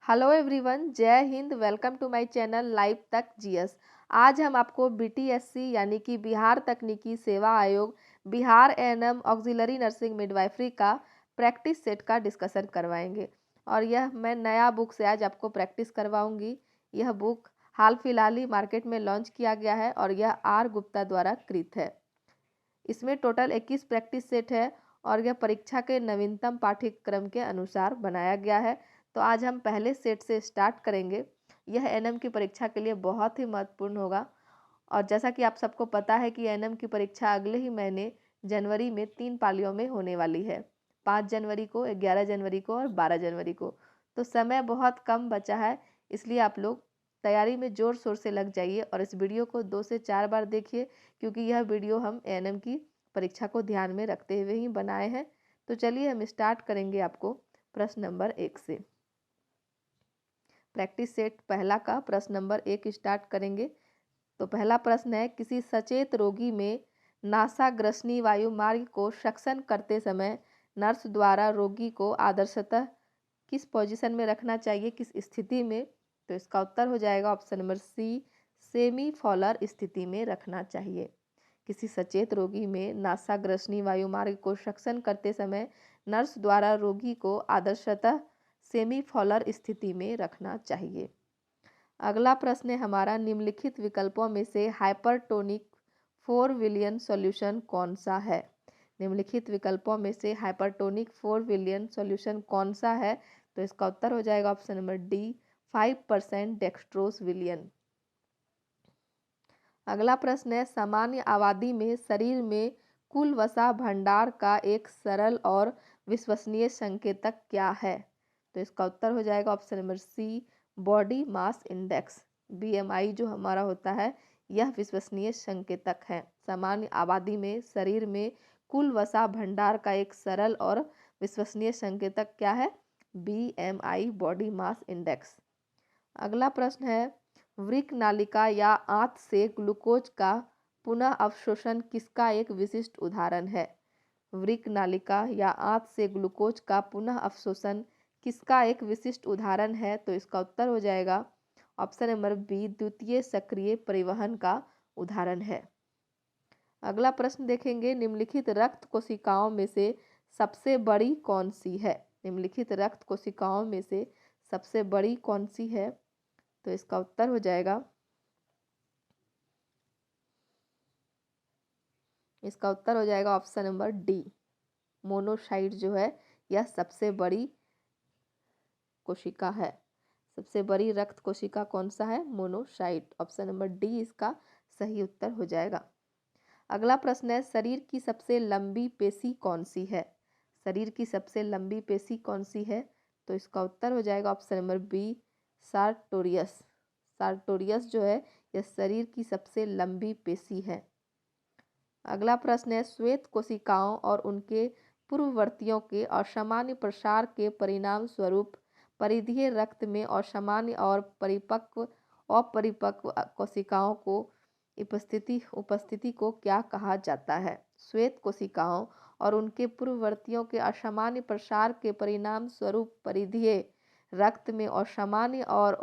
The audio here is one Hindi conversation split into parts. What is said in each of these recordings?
हेलो एवरीवन, जय हिंद। Welcome to my channel live तक जीएस। आज हम आपको बीटीएससी यानी कि बिहार तकनीकी सेवा आयोग Bihar ANM auxiliary nursing midwifery का प्रैक्टिस सेट का डिस्कशन करवाएंगे। और यह मैं नया बुक से आज आपको प्रैक्टिस करवाऊंगी। यह बुक हाल फिलहाल ही मार्केट में लॉन्च किया गया है और यह आर गुप्ता द्वारा कृत है। इसमें टोटल 21 प्रैक्टिस सेट है और यह परीक्षा के नवीनतम पाठ्यक्रम के अनुसार बनाया गया है। तो आज हम पहले सेट से स्टार्ट करेंगे। यह एएनएम की परीक्षा के लिए बहुत ही महत्वपूर्ण होगा। और जैसा कि आप सबको पता है कि एएनएम की परीक्षा अगले ही महीने जनवरी में 3 पालियों में होने वाली है, 5 जनवरी को, 11 जनवरी को और 12 जनवरी को। तो समय बहुत कम बचा है, इसलिए आप लोग तैयारी में जोर शोर से लग जाइए और इस वीडियो को 2 से 4 बार देखिए, क्योंकि यह वीडियो हम एएनएम की परीक्षा को ध्यान में रखते हुए ही बनाए हैं। तो चलिए हम स्टार्ट करेंगे आपको प्रश्न नंबर 1 से। प्रैक्टिस सेट पहला का प्रश्न नंबर 1 स्टार्ट करेंगे। तो पहला प्रश्न है, किसी सचेत रोगी में नासाग्रसनी वायु मार्ग को सक्शन करते समय नर्स द्वारा रोगी को आदर्शतः किस पोजीशन में रखना चाहिए, किस स्थिति में? तो इसका उत्तर हो जाएगा option number C, semi Fowler स्थिति में रखना चाहिए। किसी सचेत रोगी में नासाग्रसनी वायु मार्ग को सक्शन करते समय नर्स द्वारा रोगी को आदर्शतः सेमी फॉलर स्थिति में रखना चाहिए। अगला प्रश्न है हमारा, निम्नलिखित विकल्पों में से हाइपरटोनिक 4 विलियन सॉल्यूशन कौन सा है? निम्नलिखित विकल्पों में से हाइपरटोनिक 4 विलियन सॉल्यूशन कौन सा है? तो इसका उत्तर हो जाएगा ऑप्शन नंबर डी, 5% डेक्सट्रोज विलियन। अगला प्रश्न है, सामान्य आबादी में शरीर में कुल वसा भंडार का एक सरल और विश्वसनीय संकेतक क्या है? तो इसका उत्तर हो जाएगा option number C, body mass index. BMI जो हमारा होता है, यह विश्वसनीय संकेतक है। सामान्य आबादी में शरीर में कुल वसा भंडार का एक सरल और विश्वसनीय संकेतक क्या है? BMI, body mass index. अगला प्रश्न है, वृक्क नालिका या आंत से ग्लूकोज का पुनः अवशोषण किसका एक विशिष्ट उदाहरण है? वृक्क नालिका या आंत से ग्लूकोज का पुनः अवशोषण किसका एक विशिष्ट उदाहरण है? तो इसका उत्तर हो जाएगा ऑप्शन नंबर बी, द्वितीय सक्रिय परिवहन का उदाहरण है। अगला प्रश्न देखेंगे, निम्नलिखित रक्त कोशिकाओं में से सबसे बड़ी कौन सी है? निम्नलिखित रक्त कोशिकाओं में से सबसे बड़ी कौन सी है? तो इसका उत्तर हो जाएगा ऑप्शन नंबर डी, मोनोसाइट जो है यह सबसे बड़ी कोशिका है। सबसे बड़ी रक्त कोशिका कौन सा है? मोनोसाइट। ऑप्शन नंबर डी इसका सही उत्तर हो जाएगा। अगला प्रश्न है, शरीर की सबसे लंबी पेशी कौन सी है? शरीर की सबसे लंबी पेशी कौन सी है? तो इसका उत्तर हो जाएगा option number B, sartorius. Sartorius जो है यह शरीर की सबसे लंबी पेशी है। अगला प्रश्न है, श्वेत कोशिकाओं और उनके पूर्ववर्तियों के असामान्य प्रसार के परिणाम स्वरूप परिधीय रक्त में असामान्य और परिपक्व अपरिपक्व कोशिकाओं को उपस्थिति को क्या कहा जाता है? श्वेत कोशिकाओं और उनके पूर्ववर्तियों के असामान्य प्रसार के परिणाम स्वरूप परिधीय रक्त में असामान्य और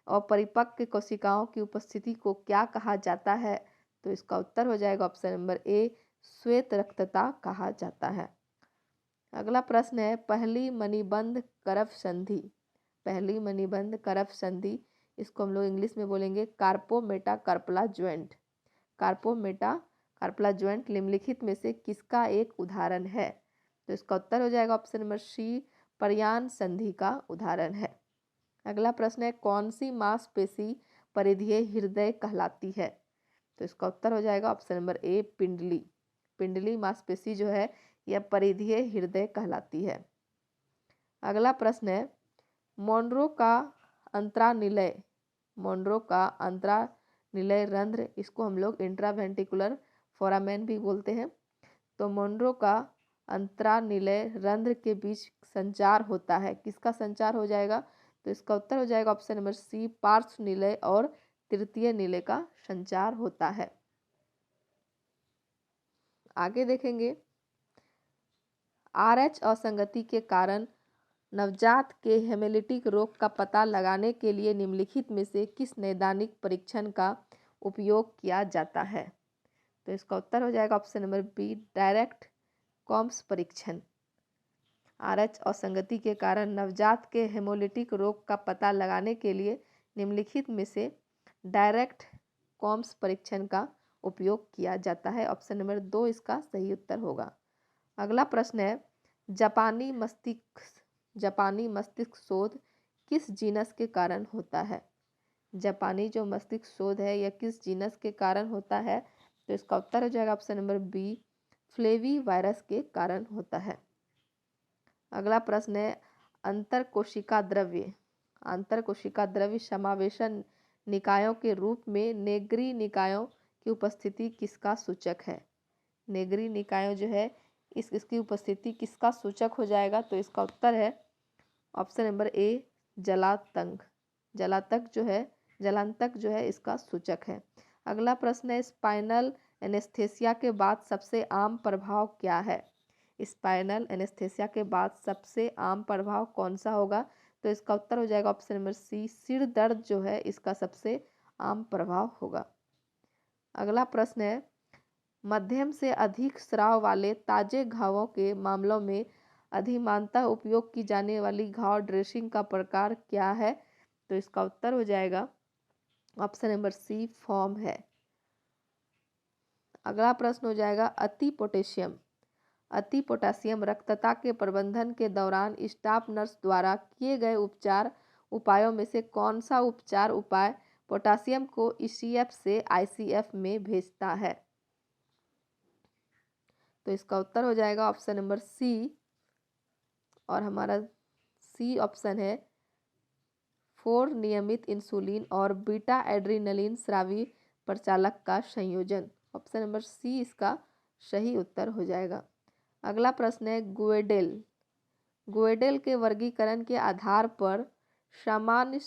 अपरिपक्व कोशिकाओं की उपस्थिति को क्या कहा जाता है? तो इसका उत्तर हो जाएगा ऑप्शन नंबर ए, श्वेत रक्तता कहा जाता है। अगला प्रश्न है, पहली मणिबंध करप संधि। पहली मणिबंध करप संधि, इसको हम लोग इंग्लिश में बोलेंगे कार्पोमेटाकार्पला ज्वाइंट। कार्पोमेटाकार्पला ज्वाइंट निम्नलिखित में से किसका एक उदाहरण है? तो इसका उत्तर हो जाएगा ऑप्शन नंबर सी, परियान संधि का उदाहरण है। अगला प्रश्न है, कौन सी मांसपेशी परिधीय हृदय कहलाती है? तो इसका उत्तर हो जाएगा ऑप्शन नंबर ए, पिंडली। पिंडली मांसपेशी जो है यह परिधीय हृदय कहलाती है। अगला प्रश्न है, मोनरो का अंतरानिलय रंध्र, इसको हम लोग इंट्रावेंट्रिकुलर फोरामेन भी बोलते हैं। तो मोनरो का अंतरानिलय रंध्र के बीच संचार होता है, किसका संचार हो जाएगा? तो इसका उत्तर हो जाएगा ऑप्शन नंबर सी, पार्श्व निलय और तृतीय निलय का संचार होता है। आगे देखेंगे, RH असंगति के कारण नवजात के हेमोलिटिक रोग का पता लगाने के लिए निम्नलिखित में से किस नैदानिक परीक्षण का उपयोग किया जाता है? तो इसका उत्तर हो जाएगा option number B, direct Coombs परीक्षण। RH असंगति के कारण नवजात के हेमोलिटिक रोग का पता लगाने के लिए निम्नलिखित में से डायरेक्ट कॉम्स परीक्षण का उपयोग किया जाता है। ऑप्शन नंबर 2 इसका सही उत्तर होगा। अगला प्रश्न है, जापानी मस्तिष्क शोध किस जीनस के कारण होता है? जापानी जो मस्तिष्क शोध है यह किस जीनस के कारण होता है? तो इसका उत्तर हो जाएगा option number B, flavi virus के कारण होता है। अगला प्रश्न है, अंतरकोशिका द्रव्य समावेशन निकायों के रूप में नेग्री निकायों की उपस्थिति किसका सूचक है? नेग्री निकायों जो है इसकी उपस्थिति किसका सूचक हो जाएगा? तो इसका उत्तर है ऑप्शन नंबर ए, जलांतक जो है इसका सूचक है। अगला प्रश्न है, स्पाइनल एनेस्थेसिया के बाद सबसे आम प्रभाव क्या है? स्पाइनल एनेस्थेसिया के बाद सबसे आम प्रभाव कौन सा होगा? तो इसका उत्तर हो जाएगा ऑप्शन नंबर सी, सिर दर्द जो है इसका सबसे आम प्रभाव होगा। अगला प्रश्न है, मध्यम से अधिक स्राव वाले ताजे घावों के मामलों में अधिमानतः उपयोग की जाने वाली घाव ड्रेसिंग का प्रकार क्या है? तो इसका उत्तर हो जाएगा ऑप्शन नंबर सी, फॉर्म है। अगला प्रश्न हो जाएगा, अति पोटेशियम रक्तता के प्रबंधन के दौरान स्टाफ नर्स द्वारा किए गए उपायों में से कौन सा उपचार उपाय पोटेशियम को ECF से ICF में भेजता है? तो इसका उत्तर हो जाएगा ऑप्शन नंबर सी, और हमारा सी ऑप्शन है 4 नियमित इंसुलिन और बीटा एड्रेनलिन स्रावी प्रचालक का संयोजन। ऑप्शन नंबर सी इसका सही उत्तर हो जाएगा। अगला प्रश्न है, गुएडेल के वर्गीकरण के आधार पर सामान्य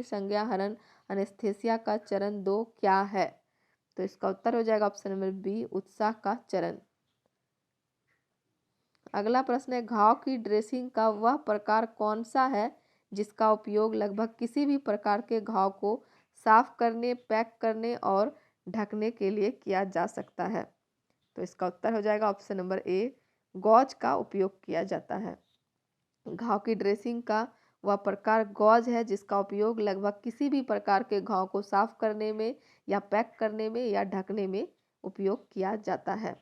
संज्ञाहरण एनेस्थेसिया का चरण 2 क्या है? तो इसका उत्तर हो जाएगा ऑप्शन नंबर बी, उत्साह का चरण। अगला प्रश्न है, घाव की ड्रेसिंग का वह प्रकार कौन सा है जिसका उपयोग लगभग किसी भी प्रकार के घाव को साफ करने, पैक करने और ढकने के लिए किया जा सकता है? तो इसका उत्तर हो जाएगा ऑप्शन नंबर ए, गॉज का उपयोग किया जाता है। घाव की ड्रेसिंग का वह प्रकार गॉज है जिसका उपयोग लगभग किसी भी प्रकार के घाव को साफ करने में या पैक करने में या ढकने में उपयोग किया जाता है।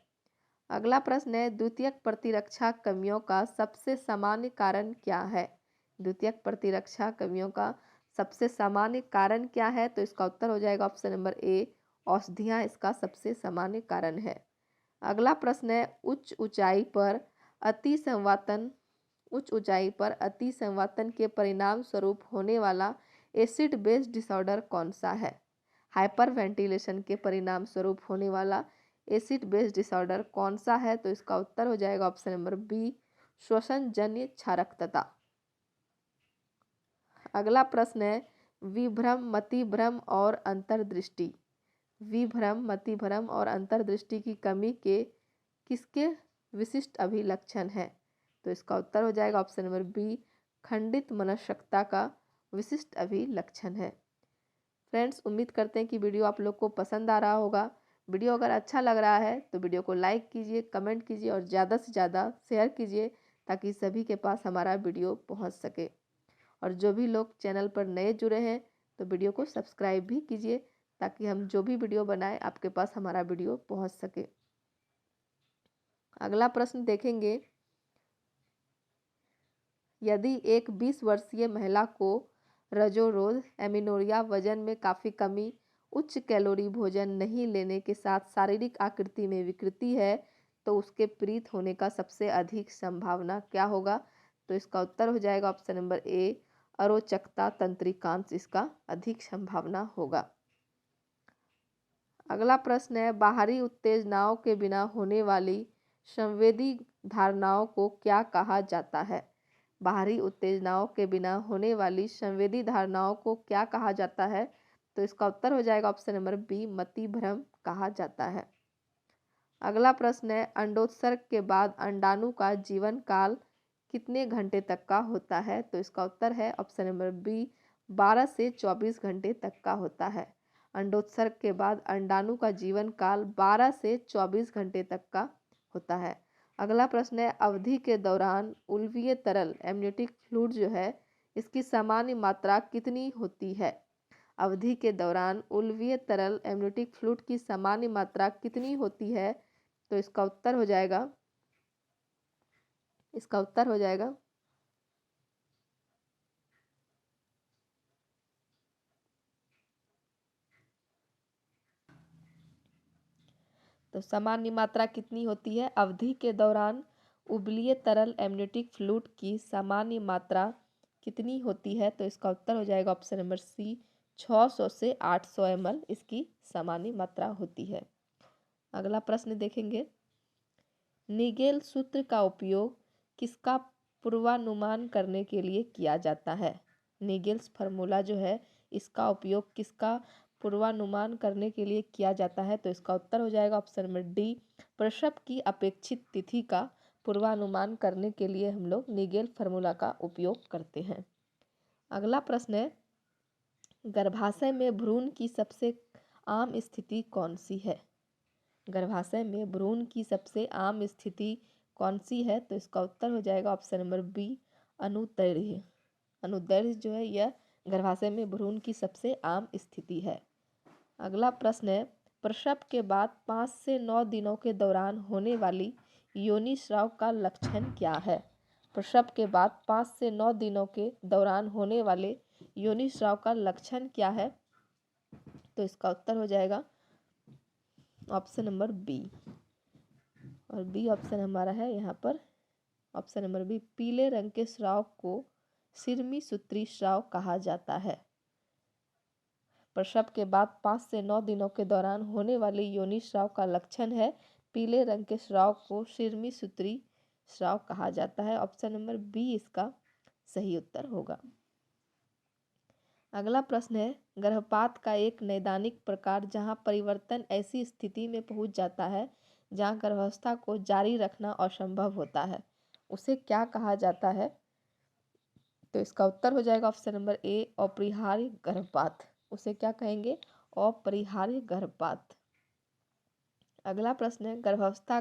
अगला प्रश्न है, द्वितीयक प्रतिरक्षा कमियों का सबसे सामान्य कारण क्या है? द्वितीयक प्रतिरक्षा कमियों का सबसे सामान्य कारण क्या है? तो इसका उत्तर हो जाएगा ऑप्शन नंबर ए, औषधियाँ इसका सबसे सामान्य कारण है। अगला प्रश्न है, उच्च ऊंचाई पर अति संवातन के परिणाम स्वरूप होने वाला एसिड बेस डिसऑर्डर कौन सा है? हाइपर वेंटिलेशन के परिणाम स्वरूप होने वाला एसिड बेस डिसऑर्डर कौन सा है? तो इसका उत्तर हो जाएगा ऑप्शन नंबर बी, श्वसनजन्य क्षारकता। अगला प्रश्न है, विभ्रम, मतिभ्रम और अंतर्दृष्टि की कमी के किसके विशिष्ट अभिलक्षण हैं? तो इसका उत्तर हो जाएगा ऑप्शन नंबर बी, खंडित मनस्कता का विशिष्ट अभिलक्षण है। फ्रेंड्स, उम्मीद करते हैं कि वीडियो आप लोग को पसंद आ रहा होगा। वीडियो अगर अच्छा लग रहा है तो वीडियो को लाइक कीजिए, कमेंट कीजिए और ज़्यादा से ज़्यादा शेयर कीजिए ताकि सभी के पास हमारा वीडियो पहुंच सके। और जो भी लोग चैनल पर नए जुड़े हैं तो वीडियो को सब्सक्राइब भी कीजिए ताकि हम जो भी वीडियो बनाएं आपके पास हमारा वीडियो पहुंच सके। अगला प्रश्न देखेंगे, यदि एक 20 वर्षीय महिला को रजोरोध, एमिनोरिया, वजन में काफ़ी कमी, उच्च कैलोरी भोजन नहीं लेने के साथ शारीरिक आकृति में विकृति है तो उसके पीड़ित होने का सबसे अधिक संभावना क्या होगा? तो इसका उत्तर हो जाएगा ऑप्शन नंबर ए, अरोचकता तंत्रिकांश इसका अधिक संभावना होगा। अगला प्रश्न है, बाहरी उत्तेजनाओं के बिना होने वाली संवेदी धारणाओं को क्या कहा जाता है? बाहरी उत्तेजनाओं के बिना होने वाली संवेदी धारणाओं को क्या कहा जाता है? तो इसका उत्तर हो जाएगा ऑप्शन नंबर बी, मतिभ्रम कहा जाता है। अगला प्रश्न है, अंडोत्सर्ग के बाद अंडाणु का जीवन काल कितने घंटे तक का होता है? तो इसका उत्तर है ऑप्शन नंबर बी, 12 से 24 घंटे तक का होता है। अंडोत्सर्ग के बाद अंडाणु का जीवन काल 12 से 24 घंटे तक का होता है। अगला प्रश्न है, अवधि के दौरान उल्वीय तरल एमनियोटिक फ्लूइड जो है इसकी सामान्य मात्रा कितनी होती है? अवधि के दौरान उल्वीय तरल एमनियोटिक फ्लूइड की सामान्य मात्रा कितनी होती है? तो इसका उत्तर हो जाएगा तो सामान्य मात्रा कितनी होती है? अवधि के दौरान उबलीय तरल एमनियोटिक फ्लूइड की सामान्य मात्रा कितनी होती है? तो इसका उत्तर हो जाएगा ऑप्शन नंबर सी, 600 से 800 ml इसकी सामान्य मात्रा होती है। अगला प्रश्न देखेंगे, निगेल सूत्र का उपयोग किसका पूर्वानुमान करने के लिए किया जाता है? निगेल्स फार्मूला जो है इसका उपयोग किसका पूर्वानुमान करने के लिए किया जाता है? तो इसका उत्तर हो जाएगा ऑप्शन नंबर डी, प्रसव की अपेक्षित तिथि का पूर्वानुमान करने के लिए हम लोग निगेल फार्मूला का उपयोग करते हैं। अगला प्रश्न है, गर्भाशय में भ्रूण की सबसे आम स्थिति कौन सी है? गर्भाशय में भ्रूण की सबसे आम स्थिति कौन सी है? तो इसका उत्तर हो जाएगा ऑप्शन नंबर बी, अनुदैर्ध्य। अनुदैर्ध्य जो है यह गर्भाशय में भ्रूण की सबसे आम स्थिति है। अगला प्रश्न है, प्रसव के बाद 5 से 9 दिनों के दौरान होने वाली योनि स्राव का लक्षण क्या है? प्रसव के बाद 5 से 9 दिनों के दौरान होने वाले योनि स्राव का लक्षण क्या है? तो इसका उत्तर हो जाएगा ऑप्शन नंबर बी, और बी ऑप्शन हमारा है यहाँ पर ऑप्शन नंबर बी, पीले रंग के स्राव को सिरमी सूत्री स्राव कहा जाता है। प्रसव के बाद 5 से 9 दिनों के दौरान होने वाले योनि स्राव का लक्षण है पीले रंग के स्राव को सिरमी सूत्री स्राव कहा जाता है। ऑप्शन नंबर बी इसका सही उत्तर होगा। अगला प्रश्न है, गर्भपात का एक नैदानिक प्रकार जहां परिवर्तन ऐसी स्थिति में पहुंच जाता है जहां गर्भावस्था को जारी रखना असंभव होता है, उसे क्या कहा जाता है? तो इसका उत्तर हो जाएगा ऑप्शन नंबर ए, अपरिहार्य गर्भपात। उसे क्या कहेंगे? अपरिहार्य गर्भपात। अगला प्रश्न है, गर्भावस्था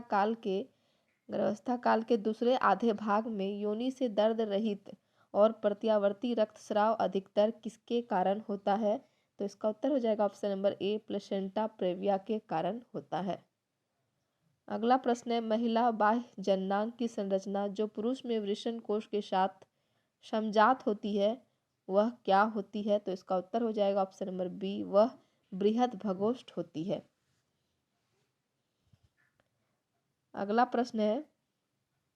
काल के दूसरे आधे भाग में योनि से दर्द रहित और प्रत्यावर्ती रक्तस्राव अधिकतर किसके कारण होता है? तो इसका उत्तर हो जाएगा option number A, placenta praevia के कारण होता है। अगला प्रश्न है, महिला बाह्य जननांग की संरचना जो पुरुष में वृषण कोष के साथ समजात होती है वह क्या होती है? तो इसका उत्तर हो जाएगा ऑप्शन नंबर बी, वह बृहद भगोष्ठ होती है। अगला प्रश्न है,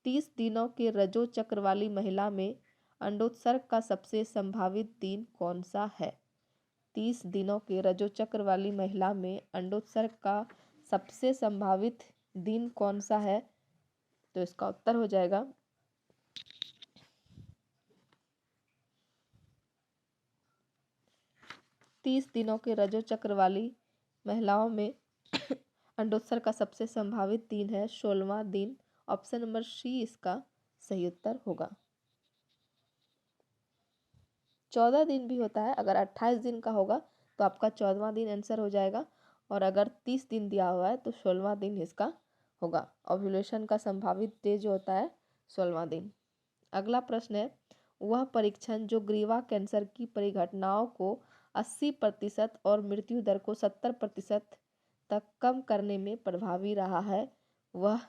30 दिनों के रजो चक्र वाली महिला में अंडोत्सर्ग का सबसे संभावित दिन कौन सा है? 30 दिनों के रजो चक्र वाली महिला में अंडोत्सर्ग का सबसे संभावित दिन कौन सा है? तो इसका उत्तर हो जाएगा 30 दिनों के रजो चक्र वाली महिलाओं में अंडोत्सर्ग का सबसे संभावित दिन है 16वां दिन। ऑप्शन नंबर सी इसका सही उत्तर होगा। 14 दिन भी होता है, अगर 28 दिन का होगा तो आपका 14वां दिन आंसर हो जाएगा, और अगर 30 दिन दिया हुआ है तो 16वां दिन इसका होगा। ओव्यूलेशन का संभावित डे जो होता है 16वां दिन। अगला प्रश्न है, वह परीक्षण जो ग्रीवा कैंसर की परिघटनाओं को 80% और मृत्यु दर को 70% तक कम करने में प्रभावी रहा है वह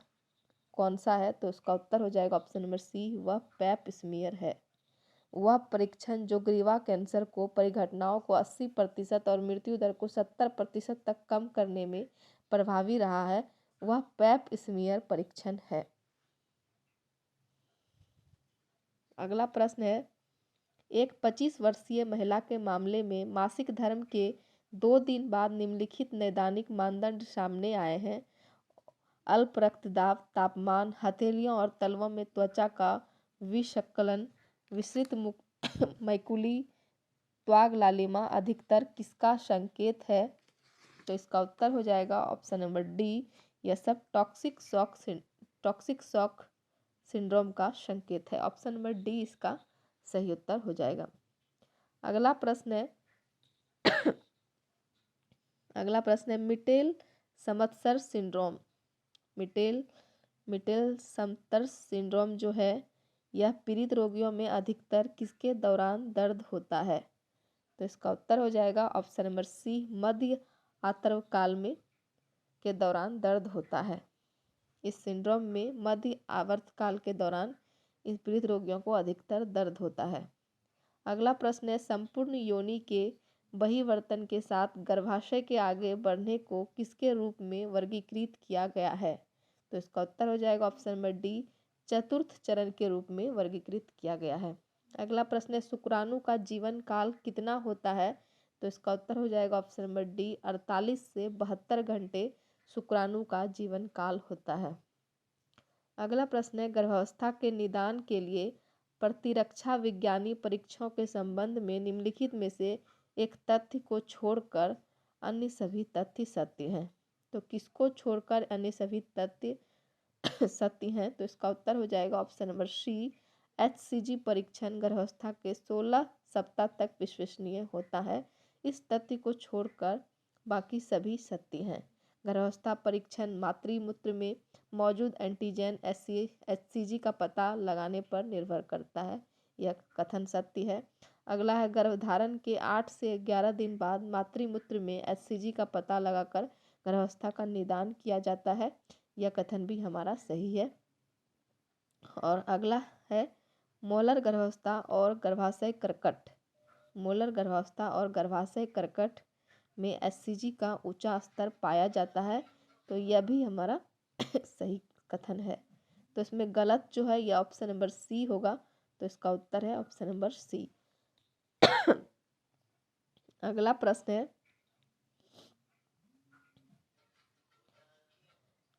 कौन सा है? तो उसका उत्तर हो जाएगा ऑप्शन नंबर सी, वह पैप स्मीयर है। वह परीक्षण जो ग्रीवा कैंसर को परिघटनाओं को 80% और मृत्यु दर को 70% तक कम करने में प्रभावी रहा है वह पैप स्मीयर परीक्षण है। अगला प्रश्न है, एक 25 वर्षीय महिला के मामले में मासिक धर्म के 2 दिन बाद निम्नलिखित नैदानिक मानदंड सामने आए हैं। अल्प रक्तदाब, तापमान, हथेलियों और तलवों में त्वचा का विसंकलन, विस्तृत मैकुली, त्वचा लालिमा अधिकतर किसका संकेत है? तो इसका उत्तर हो जाएगा ऑप्शन नंबर डी, यह सब टॉक्सिक शॉक सिंड्रोम का संकेत है। ऑप्शन नंबर डी इसका सही उत्तर हो जाएगा। अगला प्रश्न है मिटेल समत्सर सिंड्रोम। मिटेल समत्सर सिंड्रोम जो है यह पीड़ित रोगियों में अधिकतर किसके दौरान दर्द होता है? तो इसका उत्तर हो जाएगा ऑप्शन नंबर सी, मध्य आवर्तकाल में के दौरान दर्द होता है। इस सिंड्रोम में मध्य आवर्तकाल के दौरान इन पीड़ित रोगियों को अधिकतर दर्द होता है। अगला प्रश्न है संपूर्ण योनि के बहिर्वर्तन के साथ गर्भाशय के आगे बढ़ने को किसके रूप में वर्गीकृत किया गया है? तो इसका उत्तर हो जाएगा ऑप्शन नंबर डी, चतुर्थ चरण के रूप में वर्गीकृत किया गया है। अगला प्रश्न है शुक्राणु का जीवन काल कितना होता है? तो इसका उत्तर हो जाएगा ऑप्शन नंबर डी, 48 से 72 घंटे शुक्राणु का जीवन काल होता है। अगला प्रश्न है गर्भावस्था के निदान के लिए प्रतिरक्षा विज्ञानी परीक्षणों के संबंध में निम्नलिखित में से एक तथ्य को छोड़कर अन्य सभी तथ्य सत्य हैं। तो किसको छोड़कर अन्य सभी तथ्य सत्य हैं? तो इसका उत्तर हो जाएगा ऑप्शन नंबर सी, HCG परीक्षण गर्भावस्था के 16 सप्ताह तक विश्वसनीय होता है। इस तथ्य को छोड़कर बाकी सभी सत्य हैं। गर्भावस्था परीक्षण मातृमूत्र में मौजूद एंटीजन HCG का पता लगाने पर निर्भर करता है। यह कथन सत्य है। अगला है गर्भधारण के 8 से 11 दिन बाद मातृमूत्र में HCG का पता लगाकर गर्भावस्था का निदान किया जाता है। यह कथन भी हमारा सही है। और अगला है मोलर गर्भावस्था और गर्भाशय कर्कट। मोलर गर्भावस्था और गर्भाशय कर्कट में HCG का ऊंचा स्तर पाया जाता है। तो यह भी हमारा सही कथन है। तो इसमें गलत जो है यह ऑप्शन नंबर सी होगा। तो इसका उत्तर है ऑप्शन नंबर सी। अगला प्रश्न है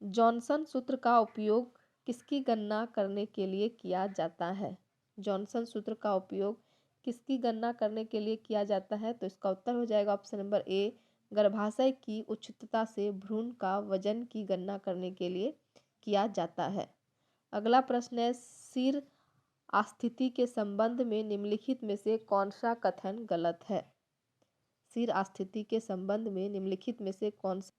जॉनसन सूत्र का उपयोग किसकी गणना करने के लिए किया जाता है? जॉनसन सूत्र का उपयोग किसकी गणना करने के लिए किया जाता है? तो इसका उत्तर हो जाएगा ऑप्शन नंबर ए, गर्भाशय की उच्चता से भ्रूण का वजन की गणना करने के लिए किया जाता है। अगला प्रश्न है सिर आस्थिति के संबंध में निम्नलिखित में से कौन सा कथन गलत है? सिर आस्थिति के संबंध में निम्नलिखित में से कौन सा?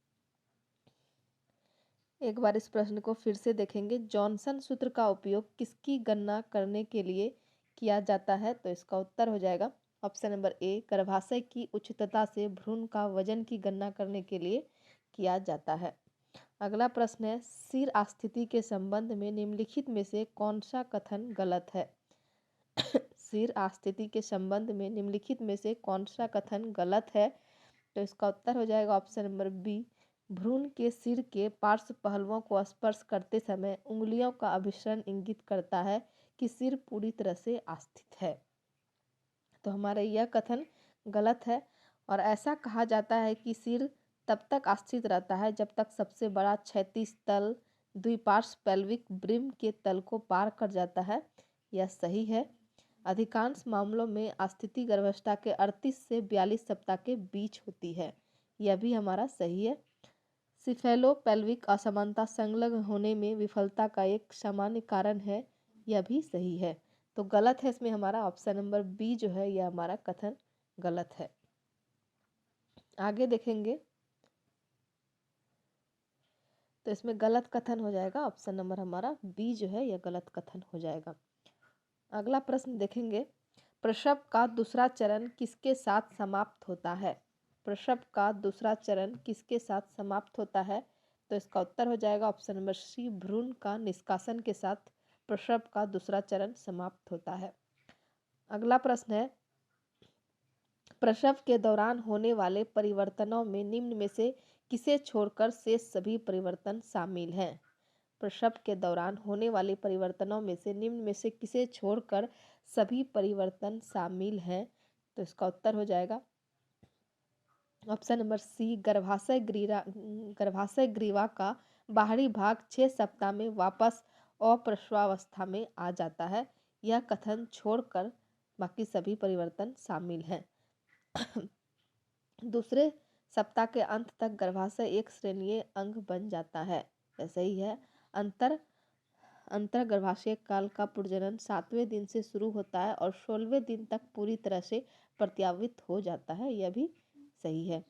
एक बार इस प्रश्न को फिर से देखेंगे। जॉनसन सूत्र का उपयोग किसकी गणना करने के लिए किया जाता है? तो इसका उत्तर हो जाएगा ऑप्शन नंबर ए, गर्भाशय की उच्चता से भ्रूण का वजन की गणना करने के लिए किया जाता है। अगला प्रश्न है सिर आस्थिति के संबंध में निम्नलिखित में से कौन सा कथन गलत है? सिर आस्थिति के संबंध में निम्नलिखित में से कौन सा कथन गलत है? तो इसका उत्तर हो जाएगा ऑप्शन नंबर बी, भ्रूण के सिर के पार्श्व पहलुओं को स्पर्श करते समय उंगलियों का अभिसरण इंगित करता है कि सिर पूरी तरह से आस्थित है। तो हमारा यह कथन गलत है। और ऐसा कहा जाता है कि सिर तब तक आस्थित रहता है जब तक सबसे बड़ा क्षैतिज तल द्विपार्श्व पेल्विक ब्रिम के तल को पार कर जाता है। यह सही है। अधिकांश मामलों में आस्थिति गर्भावस्था के 38 से 42 सप्ताह के बीच होती है। यह भी हमारा सही है। सिफेलोपेल्विक असमानता संलग्न होने में विफलता का एक सामान्य कारण है। यह भी सही है। तो गलत है इसमें हमारा ऑप्शन नंबर बी जो है यह हमारा कथन गलत है। आगे देखेंगे तो इसमें गलत कथन हो जाएगा ऑप्शन नंबर हमारा बी जो है यह गलत कथन हो जाएगा। अगला प्रश्न देखेंगे प्रसव का दूसरा चरण किसके साथ समाप्त होता है? प्रसव का दूसरा चरण किसके साथ समाप्त होता है? तो इसका उत्तर हो जाएगा ऑप्शन नंबर सी, भ्रूण का निष्कासन के साथ प्रसव का दूसरा चरण समाप्त होता है। अगला प्रश्न है प्रसव के दौरान होने वाले परिवर्तनों में निम्न में से किसे छोड़कर शेष सभी परिवर्तन शामिल हैं? प्रसव के दौरान होने वाले परिवर्तनों में से निम्न में से किसे छोड़कर सभी परिवर्तन शामिल हैं? तो इसका उत्तर हो जाएगा ऑप्शन नंबर सी, गर्भाशय ग्रीवा का बाहरी भाग 6 सप्ताह में वापस अप्रसवावस्था में आ जाता है। यह कथन छोड़कर बाकी सभी परिवर्तन शामिल हैं। दूसरे सप्ताह के अंत तक गर्भाशय एक श्रेणीय अंग बन जाता है। ऐसा ही है। अंतर अंतर गर्भाशय काल का प्रजनन 7वें दिन से शुरू होता है और 16वें दिन तक पूरी तरह से प्रत्यावित हो जाता है, यह भी सही है।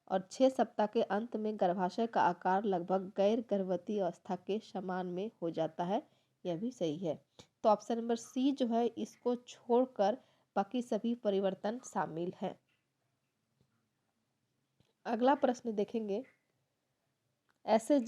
और 6 सप्ताह के अंत में गर्भाशय का आकार लगभग गैर गर्भवती अवस्था के समान में हो जाता है, यह भी सही है। तो ऑप्शन नंबर सी जो है, इसको छोड़कर बाकी सभी परिवर्तन शामिल हैं। अगला प्रश्न देखेंगे, ऐसे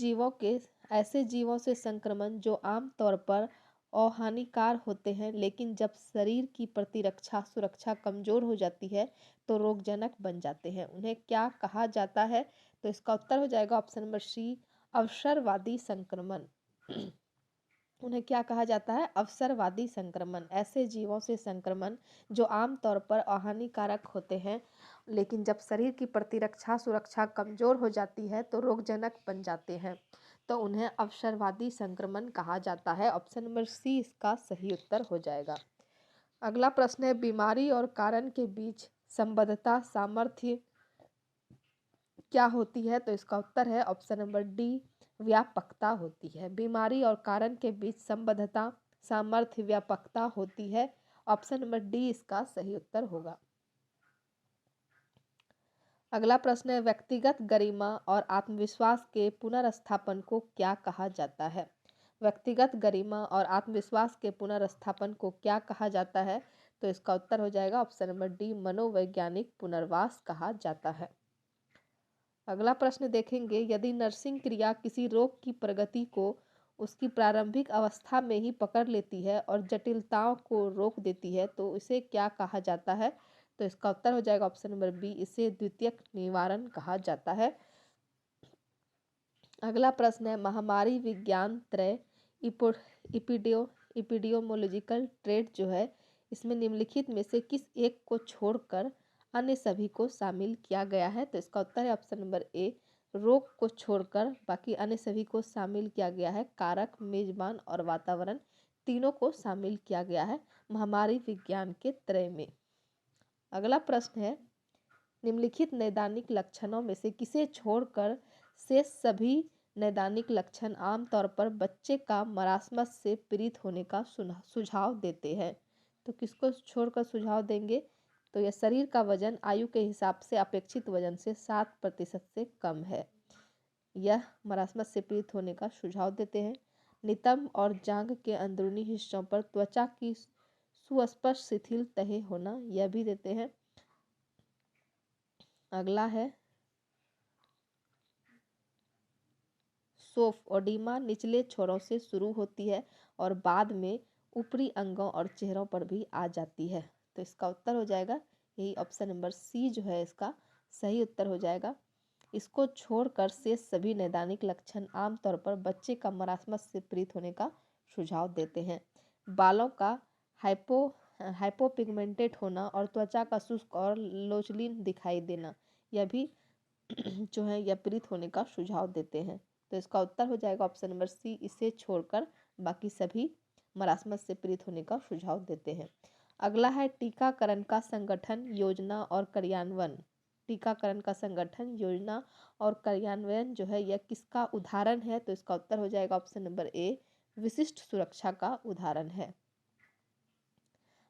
जीवों से संक्रमण जो आमतौर पर अहानिकार होते हैं, लेकिन जब शरीर की प्रतिरक्षा सुरक्षा कमजोर हो जाती है तो रोगजनक बन जाते हैं, उन्हें क्या कहा जाता है? तो इसका उत्तर हो जाएगा ऑप्शन नंबर सी, अवसरवादी संक्रमण। उन्हें क्या कहा जाता है? अवसरवादी संक्रमण। ऐसे जीवों से संक्रमण जो आमतौर पर अहानिकारक होते हैं, लेकिन जब शरीर की प्रतिरक्षा सुरक्षा कमजोर हो जाती है तो रोगजनक बन जाते हैं, तो उन्हें अवसरवादी संक्रमण कहा जाता है। ऑप्शन नंबर सी इसका सही उत्तर हो जाएगा। अगला प्रश्न है, बीमारी और कारण के बीच संबद्धता सामर्थ्य क्या होती है? तो इसका उत्तर है ऑप्शन नंबर डी, व्यापकता होती है। बीमारी और कारण के बीच संबद्धता सामर्थ्य व्यापकता होती है। ऑप्शन नंबर डी इसका सही उत्तर होगा। अगला प्रश्न है, व्यक्तिगत गरिमा और आत्मविश्वास के पुनर्स्थापन को क्या कहा जाता है? व्यक्तिगत गरिमा और आत्मविश्वास के पुनर्स्थापन को क्या कहा जाता है? तो इसका उत्तर हो जाएगा ऑप्शन नंबर डी, मनोवैज्ञानिक पुनर्वास कहा जाता है। अगला प्रश्न देखेंगे, यदि नर्सिंग क्रिया किसी रोग की प्रगति को उसकी प्रारंभिक अवस्था में ही पकड़ लेती है और जटिलताओं को रोक देती है तो इसे क्या कहा जाता है? तो इसका उत्तर हो जाएगा ऑप्शन नंबर बी, इसे द्वितीयक निवारण कहा जाता है। अगला प्रश्न है, महामारी विज्ञान त्रय इपिडियोमोलॉजिकल ट्रेड जो है, इसमें निम्नलिखित में से किस एक को छोड़कर अन्य सभी को शामिल किया गया है? तो इसका उत्तर है ऑप्शन नंबर ए, रोग को छोड़कर बाकी अन्य सभी को शामिल किया गया है। कारक, मेजबान और वातावरण तीनों को शामिल किया गया है महामारी विज्ञान के त्रय में। अगला प्रश्न है, निम्नलिखित नैदानिक लक्षणों में से किसे छोड़कर शेष सभी नैदानिक लक्षण आमतौर पर बच्चे का मरासमस से पीड़ित होने का सुझाव देते हैं? तो किसको छोड़कर सुझाव देंगे? तो यह शरीर का वजन आयु के हिसाब से अपेक्षित वजन से 7% से कम है, यह मरासमस से पीड़ित होने का सुझाव देते हैं। नितंब और जांघ के अंदरूनी हिस्सों पर त्वचा की सुस्पष्ट शिथिल तह होना, यह भी देते हैं। अगला है, सोफ ओडिमा निचले छोरों से शुरू होती है और बाद में ऊपरी अंगों और चेहरों पर भी आ जाती है, तो इसका उत्तर हो जाएगा यही ऑप्शन नंबर सी जो है इसका सही उत्तर हो जाएगा। इसको छोड़कर शेष सभी नैदानिक लक्षण आमतौर पर बच्चे का मरासमस से पीड़ित होने का सुझाव देते हैं। बालों का हाइपोपिगमेंटेड होना और त्वचा का शुष्क और लोचलीन दिखाई देना, यह भी जो है यह पीड़ित होने का सुझाव देते हैं, तो इसका उत्तर हो जाएगा ऑप्शन नंबर सी, इसे छोड़कर बाकी सभी मरासमस से पीड़ित होने का सुझाव देते हैं। अगला है, टीकाकरण का संगठन, योजना और कार्यान्वयन। टीकाकरण का संगठन, योजना और कार्यान्वयन जो है यह किसका उदाहरण है? तो इसका उत्तर हो जाएगा ऑप्शन नंबर ए, विशिष्ट सुरक्षा का उदाहरण है।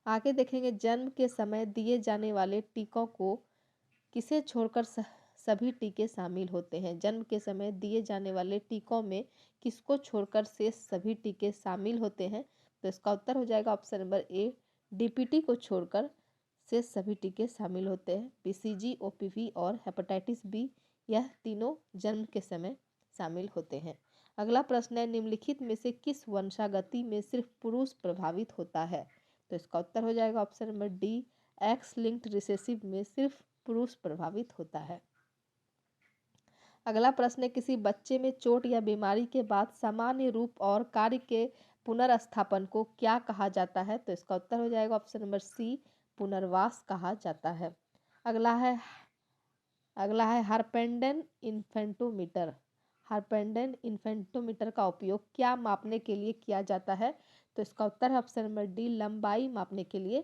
आगे देखेंगे, जन्म के समय दिए जाने वाले टीकों को किसे छोड़कर सभी टीके शामिल होते हैं? जन्म के समय दिए जाने वाले टीकों में किसको छोड़कर शेष सभी टीके शामिल होते हैं? तो इसका उत्तर हो जाएगा ऑप्शन नंबर ए, डीपीटी को छोड़कर शेष सभी टीके शामिल होते हैं। बीसीजी, ओपीवी और हेपेटाइटिस बी, यह तीनों जन्म के समय शामिल होते हैं। अगला प्रश्न है, निम्नलिखित में से किस वंशागति में सिर्फ पुरुष प्रभावित होता है? तो इसका उत्तर हो जाएगा option number D, x linked recessive में सिर्फ पुरुष प्रभावित होता है। अगला प्रश्न है, किसी बच्चे में चोट या बीमारी के बाद सामान्य रूप और कार्य के पुनर्स्थापन को क्या कहा जाता है? तो इसका उत्तर हो जाएगा ऑप्शन नंबर सी, पुनर्वास कहा जाता है। अगला है हार्पेंडेन इन्फेंटोमीटर। हार्पेंडेन इन्फेंटोमीटर का उपयोग क्या मापने के लिए किया जाता है? तो इसका उत्तर है ऑप्शन नंबर डी, लंबाई मापने के लिए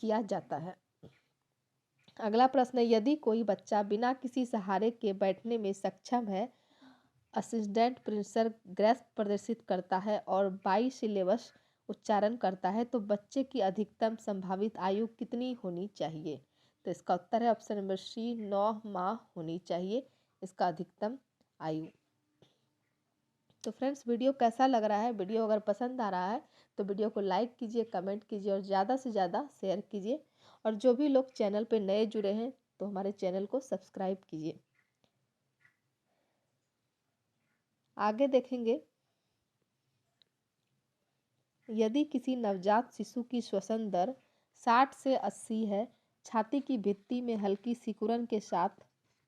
किया जाता है। अगला प्रश्न है, यदि कोई बच्चा बिना किसी सहारे के बैठने में सक्षम है असिस्टेंट प्रोफेसर ग्रेस्प प्रदर्शित करता है और बाईसिलेबस उच्चारण करता है तो बच्चे की अधिकतम संभावित आयु कितनी होनी चाहिए? तो इसका उत्तर है ऑप्शन नंबर सी, 9 माह होनी चाहिए इसका अधिकतम आयु। तो फ्रेंड्स, वीडियो कैसा लग रहा है? वीडियो अगर पसंद आ रहा है तो वीडियो को लाइक कीजिए, कमेंट कीजिए और ज़्यादा से ज़्यादा शेयर कीजिए। और जो भी लोग चैनल पे नए जुड़े हैं तो हमारे चैनल को सब्सक्राइब कीजिए। आगे देखेंगे, यदि किसी नवजात शिशु की श्वसन दर 60 से 80 है, छाती की भित्ति में हल्की सिकुड़न के साथ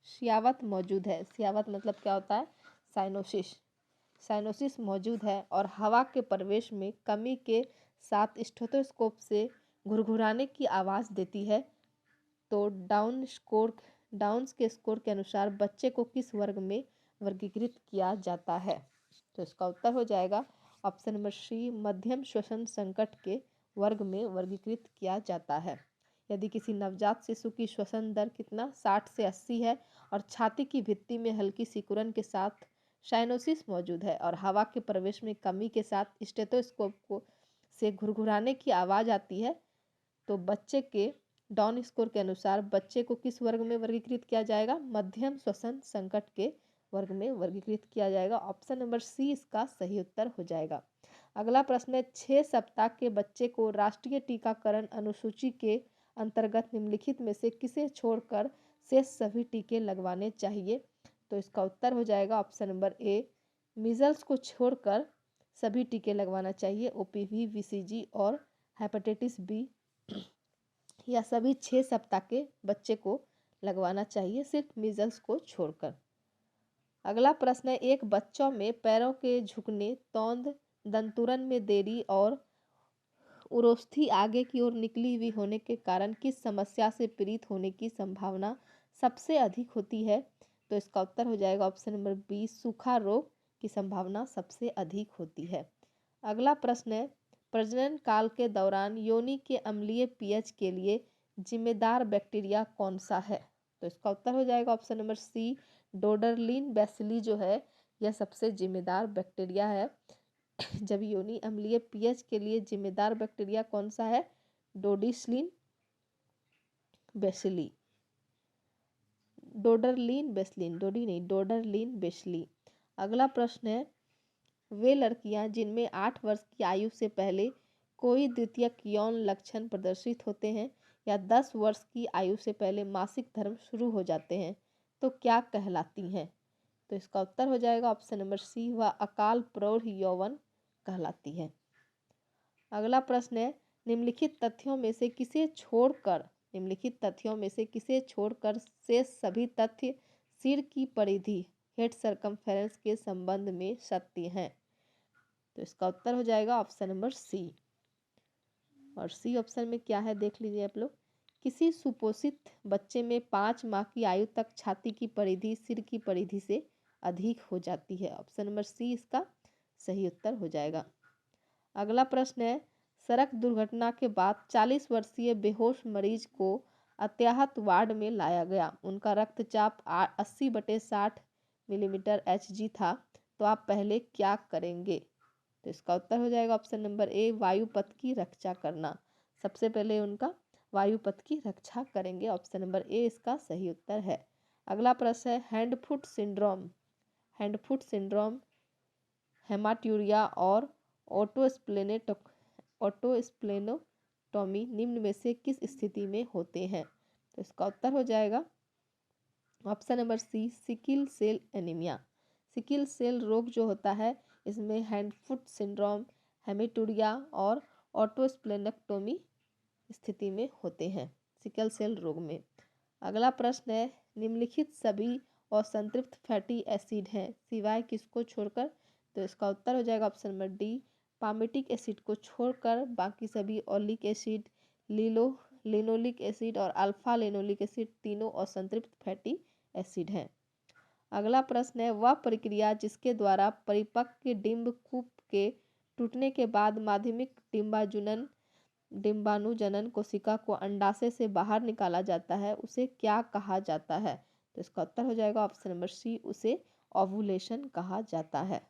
स्यावत मौजूद है, स्यावत मतलब क्या होता है? साइनोसिस, साइनोसिस मौजूद है और हवा के प्रवेश में कमी के साथ स्टेथोस्कोप से घुरघुराने की आवाज़ देती है, तो डाउन्स के स्कोर के अनुसार बच्चे को किस वर्ग में वर्गीकृत किया जाता है? तो इसका उत्तर हो जाएगा ऑप्शन नंबर सी, मध्यम श्वसन संकट के वर्ग में वर्गीकृत किया जाता है। यदि किसी नवजात शिशु की श्वसन दर कितना 60 से 80 है और छाती की भित्ति में हल्की सिकुड़न के साथ साइनोसिस मौजूद है और हवा के प्रवेश में कमी के साथ स्टेथोस्कोप को से घुरघुराने की आवाज़ आती है, तो बच्चे के डाउन स्कोर के अनुसार बच्चे को किस वर्ग में वर्गीकृत किया जाएगा? मध्यम श्वसन संकट के वर्ग में वर्गीकृत किया जाएगा। ऑप्शन नंबर सी इसका सही उत्तर हो जाएगा। अगला प्रश्न है, 6 सप्ताह के बच्चे को राष्ट्रीय टीकाकरण अनुसूची के अंतर्गत निम्नलिखित में से किसे छोड़कर शेष सभी टीके लगवाने चाहिए? तो इसका उत्तर हो जाएगा ऑप्शन नंबर ए, मीजल्स को छोड़कर सभी टीके लगवाना चाहिए। ओपीवी, बीसीजी और हेपेटाइटिस बी या सभी 6 सप्ताह के बच्चे को लगवाना चाहिए, सिर्फ मीजल्स को छोड़कर। अगला प्रश्न है, एक बच्चों में पैरों के झुकने, तौंद, दंतुरन में देरी और उरोस्थी आगे की ओर निकली हुई होने के कारण किस समस्या से पीड़ित होने की संभावना सबसे अधिक होती है? तो इसका उत्तर हो जाएगा ऑप्शन नंबर बी, सूखा रोग की संभावना सबसे अधिक होती है। अगला प्रश्न है, प्रजनन काल के दौरान योनि के अम्लीय पीएच के लिए जिम्मेदार बैक्टीरिया कौन सा है? तो इसका उत्तर हो जाएगा ऑप्शन नंबर सी, डोडरलिन बैसिली जो है यह सबसे जिम्मेदार बैक्टीरिया है। जब योनि अम्लीय पीएच के लिए जिम्मेदार बैक्टीरिया कौन सा है? डोडिसलिन बैसिली, डोडरलिन बैसिलिन, डोडी नहीं, डोडरलिन बैसिली। अगला प्रश्न है, वे लड़कियां जिनमें 8 वर्ष की आयु से पहले कोई द्वितीयक यौन लक्षण प्रदर्शित होते हैं या 10 वर्ष की आयु से पहले मासिक धर्म शुरू हो जाते हैं तो क्या कहलाती हैं? तो इसका उत्तर हो जाएगा ऑप्शन नंबर सी, वह अकाल प्रौढ़ यौवन कहलाती है। अगला प्रश्न है, निम्नलिखित तथ्यों में से किसे छोड़कर शेष सभी तथ्य सिर की परिधि, हेड सर्कमफेरेंस के संबंध में सत्य हैं? तो इसका उत्तर हो जाएगा ऑप्शन नंबर सी। और सी ऑप्शन में क्या है देख लीजिए आप लोग। किसी सुपोषित बच्चे में 5 माह की आयु तक छाती की परिधि सिर की परिधि से अधिक हो जाती है। ऑप्शन नंबर सी इसका सही उत्तर हो जाएगा। अगला प्रश्न है, सड़क दुर्घटना के बाद 40 वर्षीय बेहोश मरीज को अत्याहत वार्ड में लाया गया। उनका रक्तचाप 80/60 मिलीमीटर HG था, तो आप पहले क्या करेंगे? तो इसका उत्तर हो जाएगा ऑप्शन नंबर ए, वायुपथ की रक्षा करना। सबसे पहले उनका वायुपथ की रक्षा करेंगे। ऑप्शन नंबर ए इसका सही उत्तर है। अगला प्रश्न है, हैंडफुट सिंड्रोम, हेमाट्यूरिया और ऑटोस्प्लेनोटॉमी निम्न में से किस स्थिति में होते हैं? तो इसका उत्तर हो जाएगा option number C, sickle cell anaemia. Sickle cell रोग जो होता है इसमें हैंडफुट सिंड्रोम, हेमेटूरिया और ऑटोस्प्लेनोटॉमी स्थिति में होते हैं सिकल सेल रोग में। अगला प्रश्न है, निम्नलिखित सभी असंतृप्त फैटी एसिड हैं सिवाय किसको छोड़कर? तो इसका उत्तर हो जाएगा option number D, palmitic acid को छोड़कर बाकी सभी ओलिक एसिड, लिनोलिक एसिड और अल्फा लिनोलिक एसिड तीनों असंतृप्त फैटी एसिड हैं। अगला प्रश्न है, वह प्रक्रिया जिसके द्वारा परिपक्व डिंबकूप के टूटने के बाद माध्यमिक डिंबाणुजनन कोशिका को अंडाशय से बाहर निकाला जाता है उसे क्या कहा जाता है? तो इसका उत्तर हो जाएगा ऑप्शन नंबर सी, उसे ओवुलेशन कहा जाता है।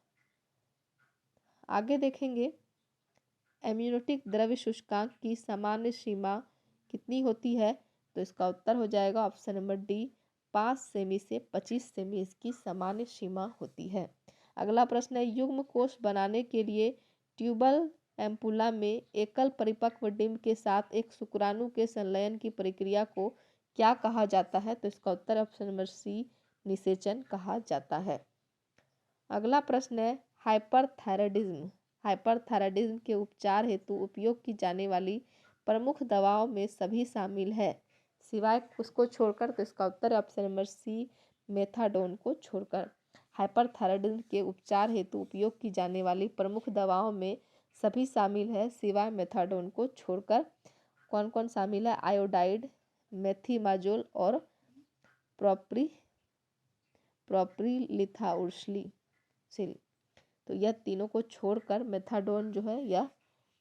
आगे देखेंगे एम्नियोटिक द्रव्य सूचकांक की सामान्य सीमा कितनी होती है, तो इसका उत्तर हो जाएगा ऑप्शन नंबर डी, 5 सेमी से 25 सेमी इसकी सामान्य सीमा होती है। अगला प्रश्न है युग्म कोष बनाने के लिए ट्यूबल एम्पुला में एकल परिपक्व डिम्ब के साथ एक शुक्राणु के संलयन की प्रक्रिया को क्या कहा जाता है, तो इसका उत्तर ऑप्शन नंबर सी, निषेचन कहा जाता है। अगला प्रश्न है हाइपरथायराइडिज्म। हाइपरथायराइडिज्म के उपचार हेतु उपयोग की जाने वाली प्रमुख दवाओं में सभी शामिल है सिवाय उसको छोड़कर, तो इसका उत्तर ऑप्शन नंबर सी, मेथाडोन को छोड़कर। हाइपरथायराइडिज्म के उपचार हेतु उपयोग की जाने वाली प्रमुख दवाओं में सभी शामिल है सिवाय मेथाडोन को छोड़कर। कौन कौन शामिल है? आयोडाइड, मेथिमाजोल और प्रोप्रिलिथाउर्सिल। तो यह तीनों को छोड़कर मेथाडोन जो है यह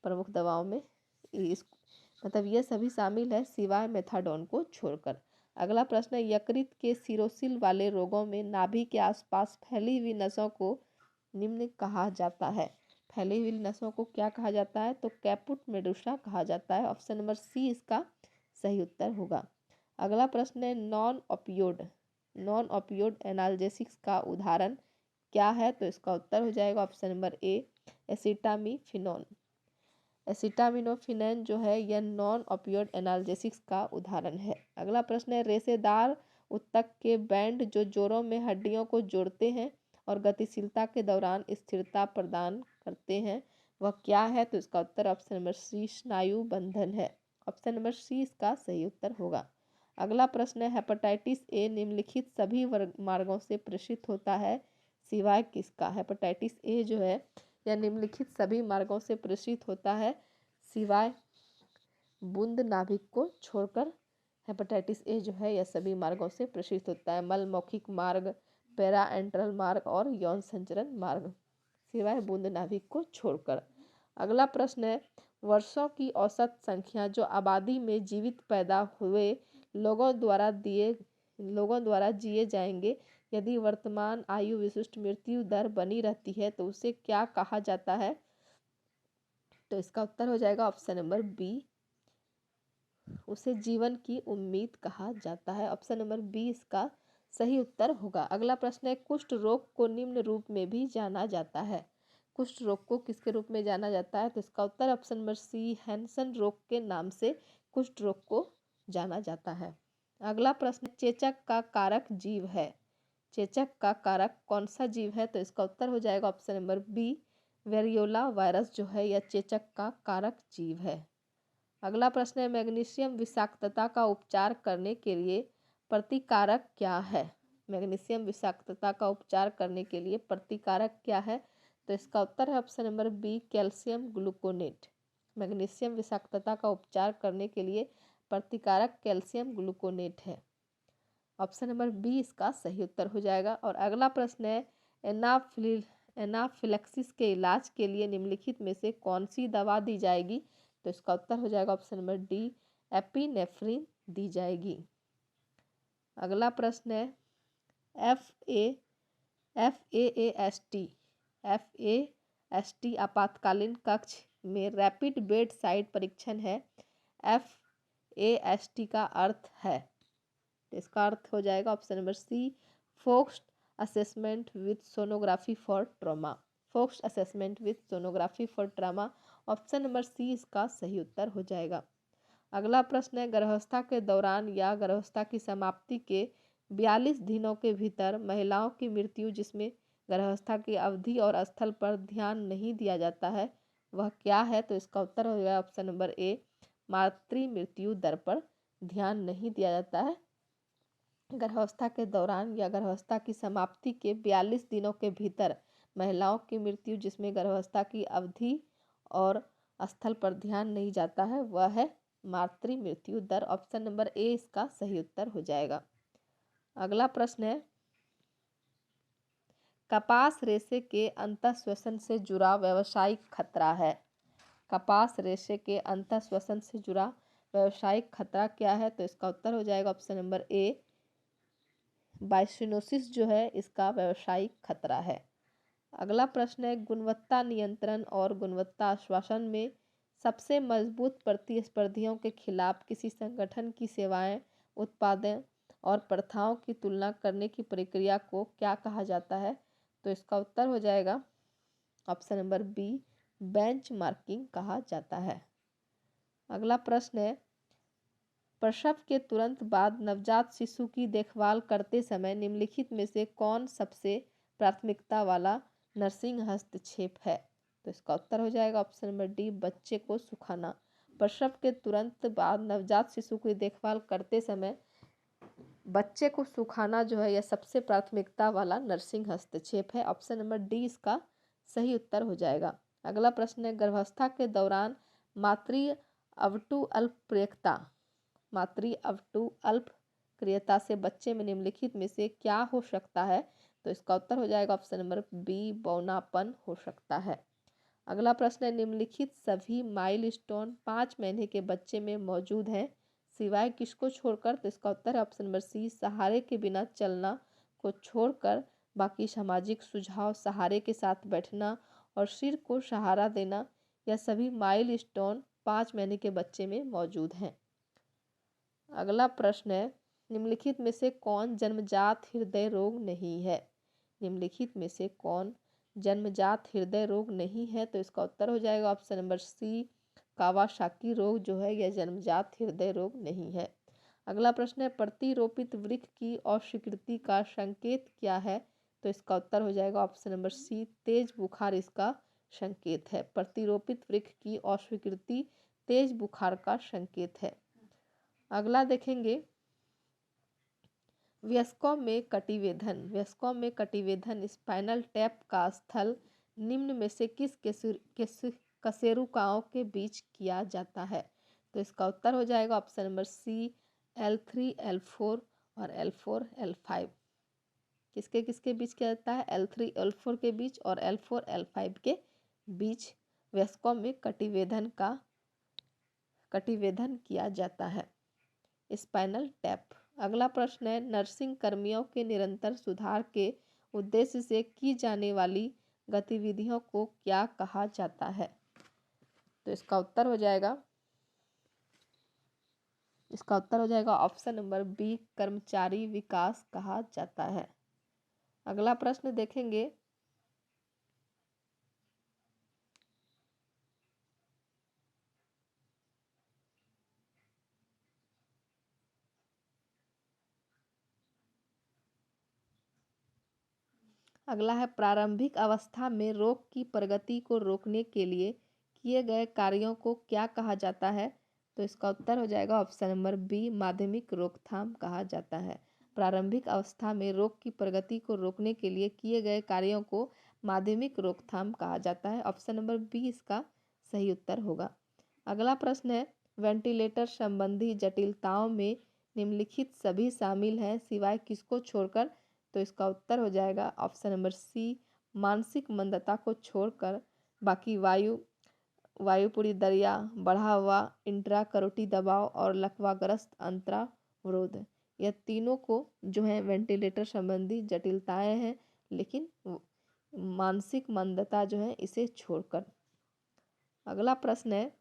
प्रमुख दवाओं में मतलब यह सभी शामिल है सिवाय मेथाडोन को छोड़कर। अगला प्रश्न है यकृत के सिरोसिल वाले रोगों में नाभि के आसपास फैली हुई नसों को निम्न कहा जाता है। फैली हुई नसों को क्या कहा जाता है? तो कैपुट मेडुसा कहा जाता है। ऑप्शन नंबर सी इसका सही उत्तर होगा। अगला प्रश्न है नॉन ओपियोड एनाल्जेसिक्स का उदाहरण क्या है, तो इसका उत्तर हो जाएगा option number A, acetaminophen. Acetaminophen जो है यह नॉन ओपियोड एनाल्जेसिक्स का उदाहरण है। अगला प्रश्न है रेशेदार उत्तक के बैंड जो जोड़ों में हड्डियों को जोड़ते हैं और गतिशीलता के दौरान स्थिरता प्रदान करते हैं वह क्या है, तो इसका उत्तर ऑप्शन नंबर सी, स्नायु बंधन है। ऑप्शन नंबर सी इसका सही उत्तर होगा। अगला प्रश्न है हेपेटाइटिस ए निम्नलिखित सभी मार्गों से प्रेषित होता है सिवाय किसका? हेपेटाइटिस ए जो है यह निम्नलिखित सभी मार्गों से प्रेषित होता है सिवाय बूंद नाभिक को छोड़कर। हेपेटाइटिस ए जो है यह सभी मार्गों से प्रेषित होता है, मल मौखिक मार्ग, पैरा एंट्रल मार्ग और यौन संचरण मार्ग, सिवाय बूंद नाभिक को छोड़कर। अगला प्रश्न है वर्षों की औसत संख्या जो आबादी में जीवित पैदा हुए लोगों द्वारा जिए जाएंगे यदि वर्तमान आयु विशिष्ट मृत्यु दर बनी रहती है तो उसे क्या कहा जाता है, तो इसका उत्तर हो जाएगा ऑप्शन नंबर बी, उसे जीवन की उम्मीद कहा जाता है। ऑप्शन नंबर बी इसका सही उत्तर होगा। अगला प्रश्न है कुष्ठ रोग को निम्न रूप में भी जाना जाता है। कुष्ठ रोग को किसके रूप में जाना जाता है, तो इसका उत्तर ऑप्शन नंबर सी, हैंसन रोग के नाम से कुष्ठ रोग को जाना जाता है। अगला प्रश्न चेचक का कारक जीव है। चेचक का कारक कौन सा जीव है, तो इसका उत्तर हो जाएगा option number B, variola virus जो है यह चेचक का कारक जीव है। अगला प्रश्न है मैग्नीशियम विषाक्तता का उपचार करने के लिए प्रतिकारक क्या है? मैग्नीशियम विषाक्तता का उपचार करने के लिए प्रतिकारक क्या है, तो इसका उत्तर है option number B, calcium gluconate. Magnesium विषाक्तता का उपचार करने के लिए प्रतिकारक कैल्शियम ग्लूकोनेट है। ऑप्शन नंबर बी इसका सही उत्तर हो जाएगा। और अगला प्रश्न है एनाफिलैक्सिस के इलाज के लिए निम्नलिखित में से कौन सी दवा दी जाएगी, तो इसका उत्तर हो जाएगा ऑप्शन नंबर डी, एपिनेफ्रिन दी जाएगी। अगला प्रश्न है FAST आपातकालीन कक्ष में रैपिड बेड साइड परीक्षण है। FAST का अर्थ है, इसका अर्थ हो जाएगा option number C, focused assessment with sonography for trauma. Focused assessment with sonography for trauma, option number C इसका सही उत्तर हो जाएगा। अगला प्रश्न है गर्भावस्था के दौरान या गर्भावस्था की समाप्ति के 42 दिनों के भीतर महिलाओं की मृत्यु जिसमें गर्भावस्था की अवधि और स्थल पर ध्यान नहीं दिया जाता है वह क्या है, तो इसका उत्तर हो जाएगा ऑप्शन नंबर ए, मातृ मृत्यु दर पर ध्यान नहीं दिया जाता है। गर्भावस्था के दौरान या गर्भावस्था की समाप्ति के 42 दिनों के भीतर महिलाओं की मृत्यु जिसमें गर्भावस्था की अवधि और स्थल पर ध्यान नहीं जाता है वह है मातृ मृत्यु दर। ऑप्शन नंबर ए इसका सही उत्तर हो जाएगा। अगला प्रश्न है कपास रेशे के अंतःश्वसन से जुड़ा व्यावसायिक खतरा है। कपास रेशे के अंतःश्वसन से जुड़ा व्यावसायिक खतरा क्या है, तो इसका उत्तर हो जाएगा ऑप्शन नंबर ए, बाइसिनोसिस जो है इसका व्यावसायिक खतरा है। अगला प्रश्न है, गुणवत्ता नियंत्रण और गुणवत्ता आश्वासन में सबसे मजबूत प्रतिस्पर्धियों के खिलाफ किसी संगठन की सेवाएं, उत्पादन और प्रथाओं की तुलना करने की प्रक्रिया को क्या कहा जाता है? तो इसका उत्तर हो जाएगा ऑप्शन नंबर बी, बेंचमार्किंग कहा जाता है। अगला प्रश्न है, प्रसव के तुरंत बाद नवजात शिशु की देखभाल करते समय निम्नलिखित में से कौन सबसे प्राथमिकता वाला नर्सिंग हस्तक्षेप है? तो इसका उत्तर हो जाएगा ऑप्शन नंबर डी, बच्चे को सुखाना। प्रसव के तुरंत बाद नवजात शिशु की देखभाल करते समय बच्चे को सुखाना जो है यह सबसे प्राथमिकता वाला नर्सिंग हस्तक्षेप है। ऑप्शन नंबर डी इसका सही उत्तर हो जाएगा। अगला प्रश्न है, गर्भावस्था के दौरान मातृ अल्पक्रियता से बच्चे में निम्नलिखित में से क्या हो सकता है? तो इसका उत्तर हो जाएगा ऑप्शन नंबर बी, बौनापन हो सकता है। अगला प्रश्न है, निम्नलिखित सभी माइलस्टोन 5 महीने के बच्चे में मौजूद हैं सिवाय किसको छोड़कर? तो इसका उत्तर है ऑप्शन नंबर सी, सहारे के बिना चलना को छोड़कर बाकी सामाजिक सुझाव, सहारे के साथ बैठना और सिर को सहारा देना, यह सभी माइलस्टोन 5 महीने के बच्चे में मौजूद हैं। अगला प्रश्न है, निम्नलिखित में से कौन जन्मजात हृदय रोग नहीं है? निम्नलिखित में से कौन जन्मजात हृदय रोग नहीं है? तो इसका उत्तर हो जाएगा ऑप्शन नंबर सी, कावासाकी रोग जो है यह जन्मजात हृदय रोग नहीं है। अगला प्रश्न है, प्रतिरोपित वृक्क की अस्वीकृति का संकेत क्या है? तो इसका उत्तर हो जाएगा ऑप्शन नंबर सी, तेज बुखार इसका संकेत है। प्रतिरोपित वृक्क की अस्वीकृति तेज बुखार का संकेत है। अगला देखेंगे, वयस्कों में कटिवेधन स्पाइनल टैप का स्थल निम्न में से किस कशेरुकाओं के बीच किया जाता है? तो इसका उत्तर हो जाएगा ऑप्शन नंबर सी, L3 L4 और L4 L5। किसके किसके बीच किया जाता है? L3 L4 के बीच और L4 L5 के बीच वयस्कों में कटिवेधन किया जाता है, स्पाइनल टैप। अगला प्रश्न है, नर्सिंग कर्मियों के निरंतर सुधार के उद्देश्य से की जाने वाली गतिविधियों को क्या कहा जाता है? तो इसका उत्तर हो जाएगा ऑप्शन नंबर बी, कर्मचारी विकास कहा जाता है। अगला प्रश्न देखेंगे, अगला है, प्रारंभिक अवस्था में रोग की प्रगति को रोकने के लिए किए गए कार्यों को क्या कहा जाता है? तो इसका उत्तर हो जाएगा ऑप्शन नंबर बी, माध्यमिक रोकथाम कहा जाता है। प्रारंभिक अवस्था में रोग की प्रगति को रोकने के लिए किए गए कार्यों को माध्यमिक रोकथाम कहा जाता है। ऑप्शन नंबर बी इसका सही उत्तर होगा। अगला प्रश्न है, वेंटिलेटर संबंधी जटिलताओं में निम्नलिखित सभी शामिल हैं सिवाय किसको छोड़कर? तो इसका उत्तर हो जाएगा ऑप्शन नंबर सी, मानसिक मंदता को छोड़कर बाकी वायुपुरी दरिया, बढ़ा हुआ इंट्राकरोटी दबाव और लकवाग्रस्त अंतरावरोध, यह तीनों को जो है वेंटिलेटर संबंधी जटिलताएं हैं, लेकिन मानसिक मंदता जो है इसे छोड़कर। अगला प्रश्न है,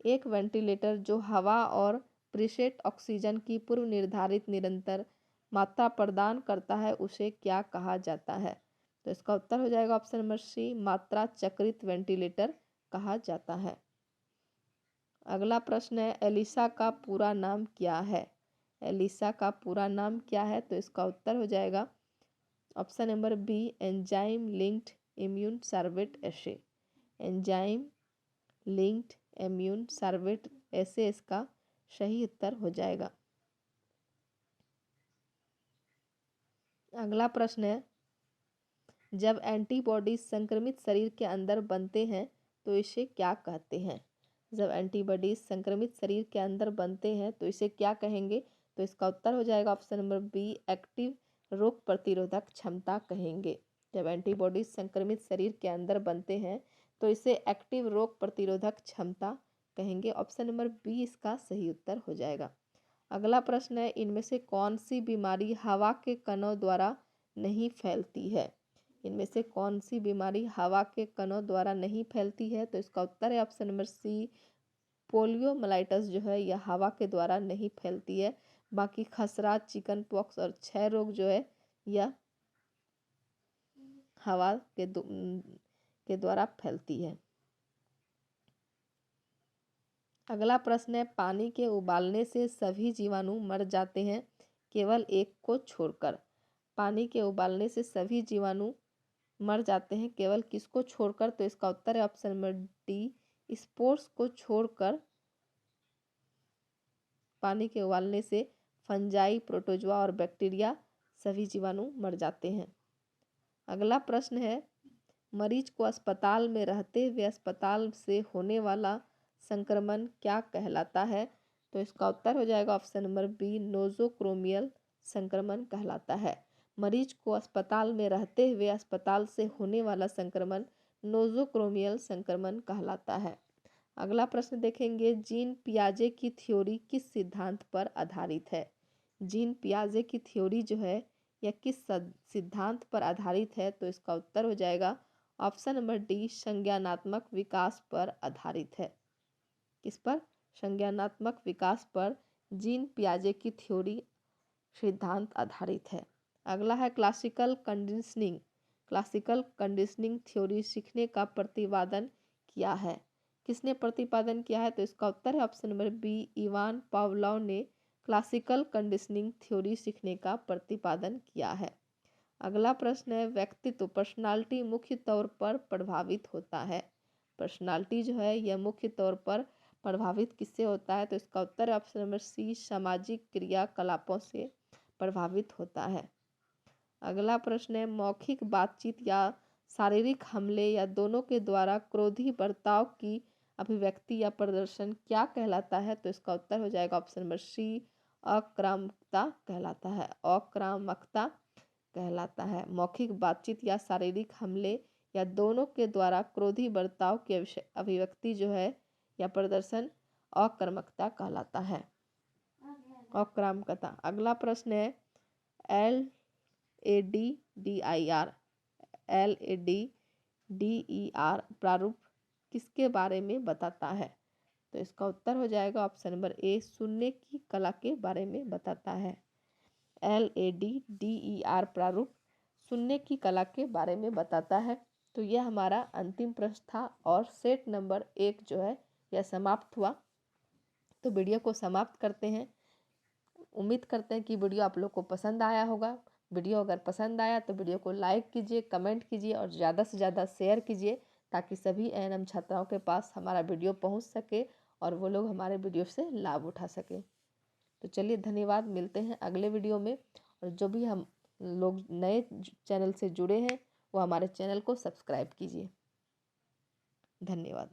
एक वेंटिलेटर जो हवा और प्रीसेट ऑक्सीजन की पूर्व निर्धारित निरंतर मात्रा प्रदान करता है उसे क्या कहा जाता है? तो इसका उत्तर हो जाएगा ऑप्शन नंबर सी, मात्रा चक्रित वेंटिलेटर कहा जाता है। अगला प्रश्न है, एलिसा का पूरा नाम क्या है? एलिसा का पूरा नाम क्या है? तो इसका उत्तर हो जाएगा option number B, enzyme linked immune sorbent assay. Enzyme linked immune sorbent assay इसका सही उत्तर हो जाएगा। अगला प्रश्न है, जब एंटीबॉडीज संक्रमित शरीर के अंदर बनते हैं तो इसे क्या कहते हैं? जब एंटीबॉडीज संक्रमित शरीर के अंदर बनते हैं तो इसे क्या कहेंगे? तो इसका उत्तर हो जाएगा ऑप्शन नंबर बी, एक्टिव रोग प्रतिरोधक क्षमता कहेंगे। जब एंटीबॉडीज संक्रमित शरीर के अंदर बनते हैं तो इसे एक्टिव रोग प्रतिरोधक क्षमता कहेंगे। ऑप्शन नंबर बी इसका सही उत्तर हो जाएगा। अगला प्रश्न है, इनमें से कौन सी बीमारी हवा के कणों द्वारा नहीं फैलती है? इनमें से कौन सी बीमारी हवा के कणों द्वारा नहीं फैलती है? तो इसका उत्तर है ऑप्शन नंबर सी, पोलियोमाइलिटिस जो है यह हवा के द्वारा नहीं फैलती है। बाकी खसरा, चिकन पॉक्स और क्षय रोग जो है यह हवा के द्वारा फैलती है। अगला प्रश्न है, पानी के उबालने से सभी जीवाणु मर जाते हैं केवल एक को छोड़कर। पानी के उबालने से सभी जीवाणु मर जाते हैं केवल किसको छोड़कर? तो इसका उत्तर है ऑप्शन नंबर डी, स्पोर्स को छोड़कर पानी के उबालने से फंजाई, प्रोटोजोआ और बैक्टीरिया सभी जीवाणु मर जाते हैं। अगला प्रश्न है, मरीज को अस्पताल में रहते हुए अस्पताल से होने वाला संक्रमण क्या कहलाता है? तो इसका उत्तर हो जाएगा ऑप्शन नंबर बी, नोजोक्रोमियल संक्रमण कहलाता है। मरीज को अस्पताल में रहते हुए अस्पताल से होने वाला संक्रमण नोजोक्रोमियल संक्रमण कहलाता है। अगला प्रश्न देखेंगे, जीन पियाजे की थ्योरी किस सिद्धांत पर आधारित है? जीन पियाजे की थ्योरी जो है यह किस सिद्धांत पर आधारित है? तो इसका उत्तर हो जाएगा ऑप्शन नंबर डी, संज्ञानात्मक विकास पर आधारित है। किस पर? संज्ञानात्मक विकास पर जीन पियाजे की थ्योरी सिद्धांत आधारित है। अगला है, classical conditioning. Classical conditioning theory सीखने का प्रतिपादन किया है। किसने प्रतिपादन किया है? तो इसका उत्तर है option number B, Ivan Pavlov ने क्लासिकल कंडीशनिंग थ्योरी सीखने का प्रतिपादन किया है। अगला प्रश्न है, व्यक्तित्व पर्सनालिटी मुख्य तौर पर प्रभावित होता है। पर्सनालिटी जो है यह मुख्य तौर पर प्रभावित किससे होता है? तो इसका उत्तर है ऑप्शन नंबर सी, सामाजिक क्रियाकलापों से प्रभावित होता है। अगला प्रश्न है, मौखिक बातचीत या शारीरिक हमले या दोनों के द्वारा क्रोधी बर्ताव की अभिव्यक्ति या प्रदर्शन क्या कहलाता है? तो इसका उत्तर हो जाएगा ऑप्शन नंबर सी, आक्रामकता कहलाता है। आक्रामकता कहलाता है। मौखिक बातचीत या शारीरिक हमले या दोनों के द्वारा क्रोधी बर्ताव की अभिव्यक्ति जो है या प्रदर्शन आक्रामकता कहलाता है। आक्रामकता। अगला प्रश्न है, LADDIR प्रारूप किसके बारे में बताता है? तो इसका उत्तर हो जाएगा ऑप्शन नंबर ए, सुनने की कला के बारे में बताता है। LADDIR प्रारूप सुनने की कला के बारे में बताता है। तो यह हमारा अंतिम प्रश्न था और सेट नंबर 1 जो है यह समाप्त हुआ। तो वीडियो को समाप्त करते हैं। उम्मीद करते हैं कि वीडियो आप लोग को पसंद आया होगा। वीडियो अगर पसंद आया तो वीडियो को लाइक कीजिए, कमेंट कीजिए और ज़्यादा से ज़्यादा शेयर कीजिए ताकि सभी ANM छात्राओं के पास हमारा वीडियो पहुंच सके और वो लोग हमारे वीडियो से लाभ उठा सके। तो चलिए धन्यवाद, मिलते हैं अगले वीडियो में। और जो भी हम लोग नए चैनल से जुड़े हैं वो हमारे चैनल को सब्सक्राइब कीजिए। धन्यवाद।